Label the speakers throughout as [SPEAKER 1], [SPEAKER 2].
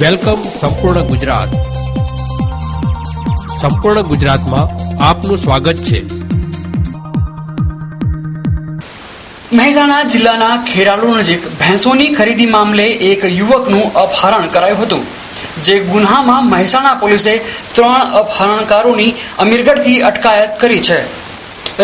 [SPEAKER 1] Welcome સંપૂર્ણ ગુજરાત. સંપૂર્ણ ગુજરાતમાં આપનું સ્વાગત છે.
[SPEAKER 2] મહેસાણા જિલ્લાના ખેરાલુ નજીક ભેંસોની ખરીદી મામલે એક યુવકનું અપહરણ કરાયું હતું. જે ગુન્હામાં મહેસાણા પોલીસે 3 અપહરણકારોની અમીરગઢથી અટકાયત કરી છે.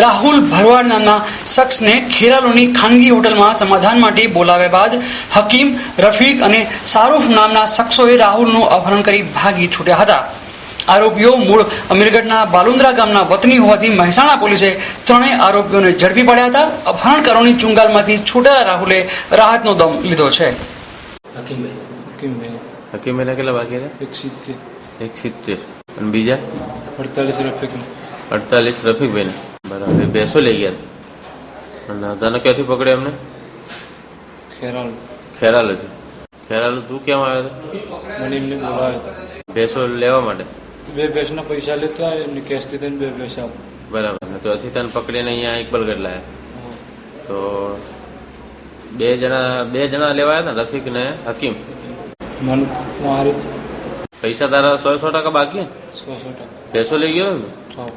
[SPEAKER 2] રાહુલ ભરવાડ નામના શખ્સને ખેરાલુની ખાનગી હોટલમાં સમાધાન માટે બોલાવ્યા બાદ હકીમ, રફીક અને શાહરૂખ નામના શખ્સોએ રાહુલનું અપહરણ કરી ભાગી છૂટ્યા હતા. આરોપીઓ મૂળ અમીરગઢના બાલુંદ્રા ગામના વતની હોવાથી મહેસાણા પોલીસે 3 આરોપીઓને ઝડપી પાડ્યા હતા. અપહરણકારોની ચુંગાલમાંથી છૂટેલા રાહુલે રાહતનો દમ લીધો છે.
[SPEAKER 3] હકીમભાઈ કેટલા બાકી હતા? 170. અને બીજા 48 રફીકભાઈ. બરાબર. ભેંસો લઈ ગયા અને તને ક્યાંથી પકડ્યા એમને? ખેરાલુ. તું કેમ આવ્યો હતો?
[SPEAKER 4] મને એમને બોલાવ્યો હતો
[SPEAKER 3] ભેંસો લેવા માટે.
[SPEAKER 4] 2 ભેંસના પૈસા લેતા એમને કેશથી થઈને 2 ભેંસ આપો.
[SPEAKER 3] બરાબર. તો હજી તને પકડીને અહીંયા ઇકબાલગઢ લાયા. તો બે જણા લેવા આવ્યા હતા, રફીક ને હકીમ.
[SPEAKER 4] મને મારે
[SPEAKER 3] પૈસા તારા 100% બાકી?
[SPEAKER 4] 100%.
[SPEAKER 3] ભેંસો લઈ ગયો ને?
[SPEAKER 4] હા.